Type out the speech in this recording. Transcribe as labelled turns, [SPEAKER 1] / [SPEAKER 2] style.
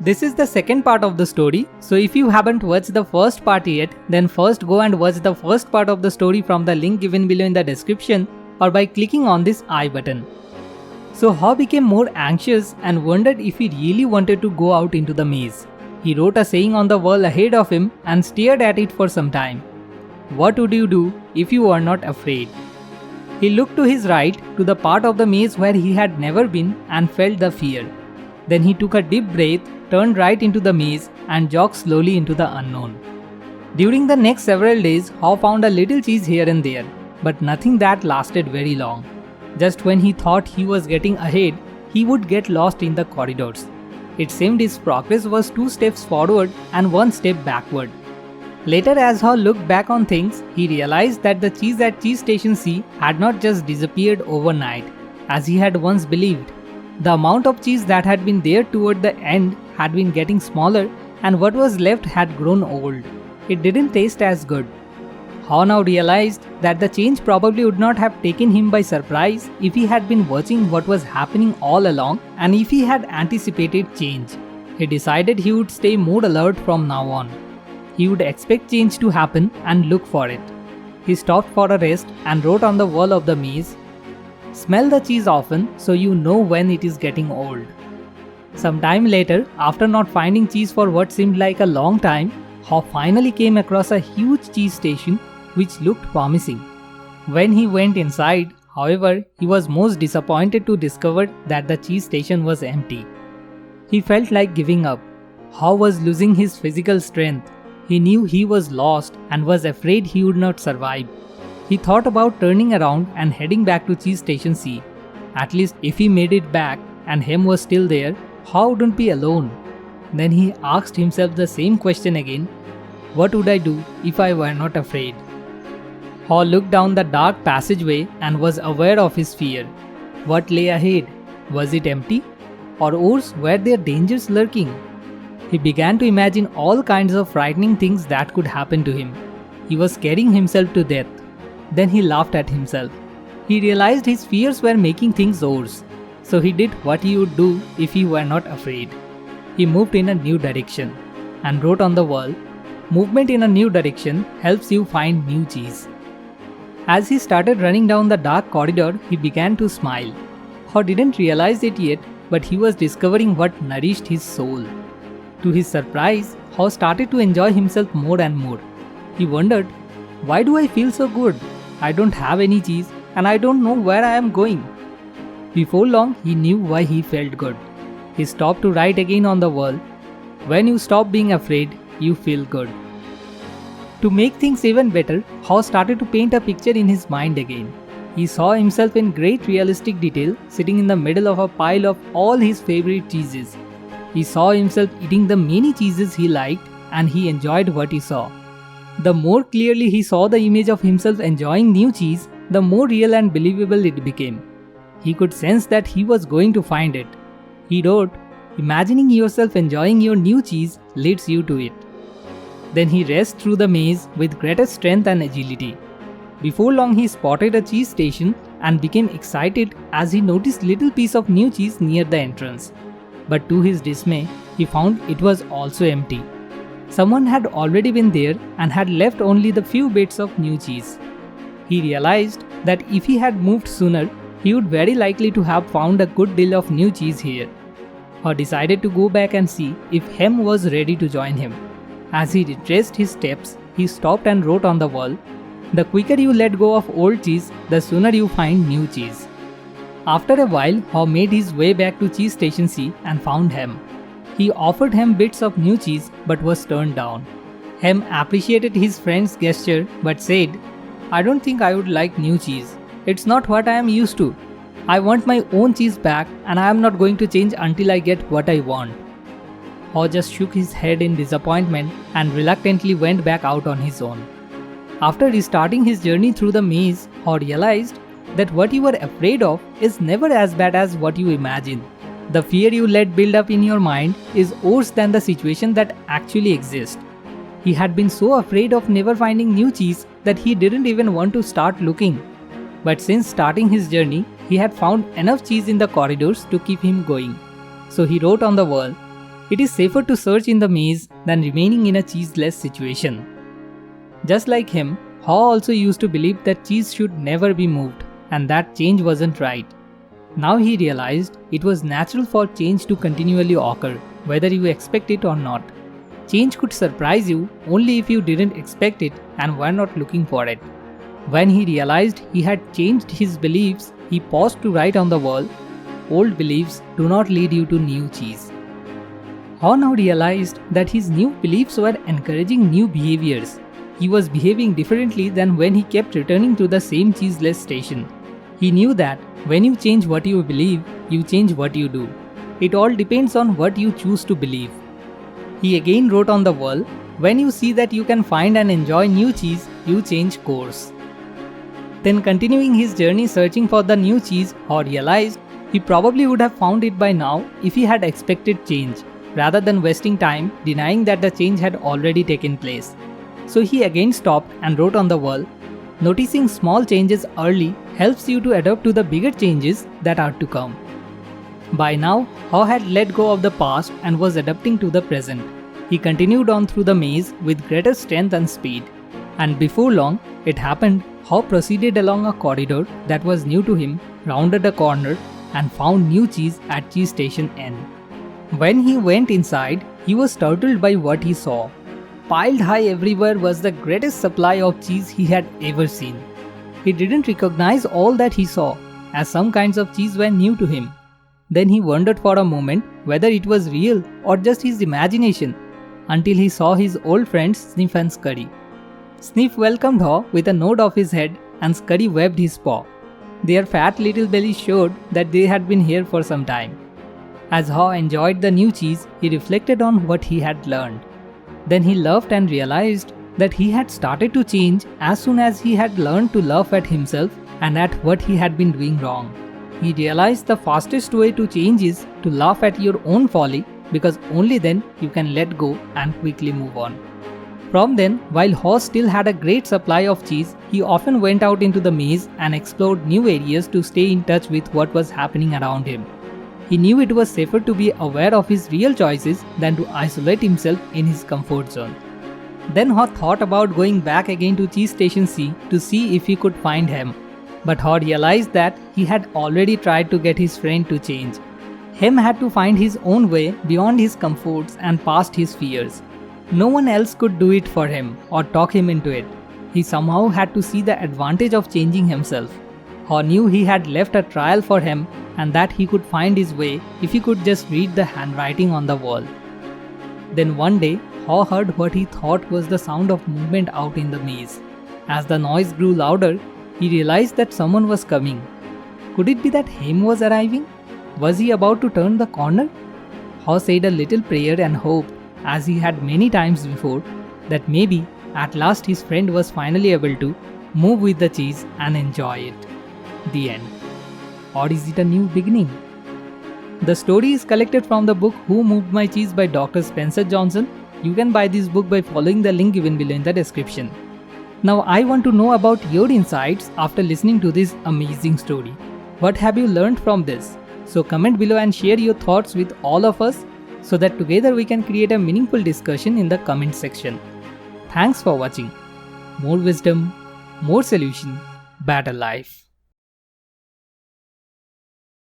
[SPEAKER 1] This is the second part of the story, so if you haven't watched the first part yet, then first go and watch the first part of the story from the link given below in the description or by clicking on this I button. So Haw became more anxious and wondered if he really wanted to go out into the maze. He wrote a saying on the wall ahead of him and stared at it for some time. What would you do if you were not afraid? He looked to his right to the part of the maze where he had never been and felt the fear. Then he took a deep breath, turned right into the maze and jogged slowly into the unknown. During the next several days, Haw found a little cheese here and there, but nothing that lasted very long. Just when he thought he was getting ahead, he would get lost in the corridors. It seemed his progress was 2 steps forward and 1 step backward. Later, as Haw looked back on things, he realized that the cheese at Cheese Station C had not just disappeared overnight, as he had once believed. The amount of cheese that had been there toward the end had been getting smaller, and what was left had grown old. It didn't taste as good. Haw now realized that the change probably would not have taken him by surprise if he had been watching what was happening all along and if he had anticipated change. He decided he would stay more alert from now on. He would expect change to happen and look for it. He stopped for a rest and wrote on the wall of the maze, "Smell the cheese often so you know when it is getting old." Some time later, after not finding cheese for what seemed like a long time, Haw finally came across a huge cheese station which looked promising. When he went inside, however, he was most disappointed to discover that the cheese station was empty. He felt like giving up. Haw was losing his physical strength. He knew he was lost and was afraid he would not survive. He thought about turning around and heading back to Cheese Station C. At least if he made it back and Hem was still there, Haw wouldn't be alone. Then he asked himself the same question again. What would I do if I were not afraid? Haw looked down the dark passageway and was aware of his fear. What lay ahead? Was it empty? Or worse, were there dangers lurking? He began to imagine all kinds of frightening things that could happen to him. He was scaring himself to death. Then he laughed at himself. He realized his fears were making things worse. So he did what he would do if he were not afraid. He moved in a new direction and wrote on the wall, "Movement in a new direction helps you find new cheese." As he started running down the dark corridor, he began to smile. Haw didn't realize it yet, but he was discovering what nourished his soul. To his surprise, Haw started to enjoy himself more and more. He wondered, why do I feel so good? I don't have any cheese and I don't know where I am going. Before long, he knew why he felt good. He stopped to write again on the wall, "When you stop being afraid, you feel good." To make things even better, Haw started to paint a picture in his mind again. He saw himself in great realistic detail sitting in the middle of a pile of all his favorite cheeses. He saw himself eating the many cheeses he liked and he enjoyed what he saw. The more clearly he saw the image of himself enjoying new cheese, the more real and believable it became. He could sense that he was going to find it. He wrote, "Imagining yourself enjoying your new cheese leads you to it." Then he raced through the maze with greater strength and agility. Before long he spotted a cheese station and became excited as he noticed little piece of new cheese near the entrance. But to his dismay, he found it was also empty. Someone had already been there and had left only the few bits of new cheese. He realized that if he had moved sooner, he would very likely to have found a good deal of new cheese here. Haw decided to go back and see if Hem was ready to join him. As he retraced his steps, he stopped and wrote on the wall, "The quicker you let go of old cheese, the sooner you find new cheese." After a while, Haw made his way back to Cheese Station C and found Hem. He offered Hem bits of new cheese but was turned down. Hem appreciated his friend's gesture but said, "I don't think I would like new cheese. It's not what I am used to. I want my own cheese back and I am not going to change until I get what I want." Haw just shook his head in disappointment and reluctantly went back out on his own. After restarting his journey through the maze, Haw realized that what you were afraid of is never as bad as what you imagine. The fear you let build up in your mind is worse than the situation that actually exists. He had been so afraid of never finding new cheese that he didn't even want to start looking. But since starting his journey, he had found enough cheese in the corridors to keep him going. So he wrote on the wall, It is safer to search in the maze than remaining in a cheeseless situation. Just like him, Haw also used to believe that cheese should never be moved and that change wasn't right. Now he realized it was natural for change to continually occur, whether you expect it or not. Change could surprise you only if you didn't expect it and were not looking for it. When he realized he had changed his beliefs, he paused to write on the wall, "Old beliefs do not lead you to new cheese." Haw now realized that his new beliefs were encouraging new behaviors. He was behaving differently than when he kept returning to the same cheeseless station. He knew that when you change what you believe, you change what you do. It all depends on what you choose to believe. He again wrote on the wall, "When you see that you can find and enjoy new cheese, you change course." Then continuing his journey searching for the new cheese, Haw realized he probably would have found it by now if he had expected change, rather than wasting time denying that the change had already taken place. So he again stopped and wrote on the wall, "Noticing small changes early helps you to adapt to the bigger changes that are to come." By now, Haw had let go of the past and was adapting to the present. He continued on through the maze with greater strength and speed. And before long, it happened, Haw proceeded along a corridor that was new to him, rounded a corner, and found new cheese at cheese station N. When he went inside, he was startled by what he saw. Piled high everywhere was the greatest supply of cheese he had ever seen. He didn't recognize all that he saw, as some kinds of cheese were new to him. Then he wondered for a moment whether it was real or just his imagination, until he saw his old friends Sniff and Scurry. Sniff welcomed Haw with a nod of his head and Scurry waved his paw. Their fat little bellies showed that they had been here for some time. As Haw enjoyed the new cheese, he reflected on what he had learned. Then he laughed and realized that he had started to change as soon as he had learned to laugh at himself and at what he had been doing wrong. He realized the fastest way to change is to laugh at your own folly, because only then you can let go and quickly move on. From then, while Haw still had a great supply of cheese, he often went out into the maze and explored new areas to stay in touch with what was happening around him. He knew it was safer to be aware of his real choices than to isolate himself in his comfort zone. Then Haw thought about going back again to Cheese Station C to see if he could find Hem. But Haw realized that he had already tried to get his friend to change. Hem had to find his own way beyond his comforts and past his fears. No one else could do it for him or talk him into it. He somehow had to see the advantage of changing himself. Haw knew he had left a trial for him and that he could find his way if he could just read the handwriting on the wall. Then one day, Haw heard what he thought was the sound of movement out in the maze. As the noise grew louder, he realized that someone was coming. Could it be that Hem was arriving? Was he about to turn the corner? Haw said a little prayer and hoped, as he had many times before, that maybe at last his friend was finally able to move with the cheese and enjoy it. The end. Or is it a new beginning? The story is collected from the book Who Moved My Cheese by Dr. Spencer Johnson. You can buy this book by following the link given below in the description. Now I want to know about your insights after listening to this amazing story. What have you learned from this? So comment below and share your thoughts with all of us so that together we can create a meaningful discussion in the comment section. Thanks for watching. More wisdom, more solution, better life.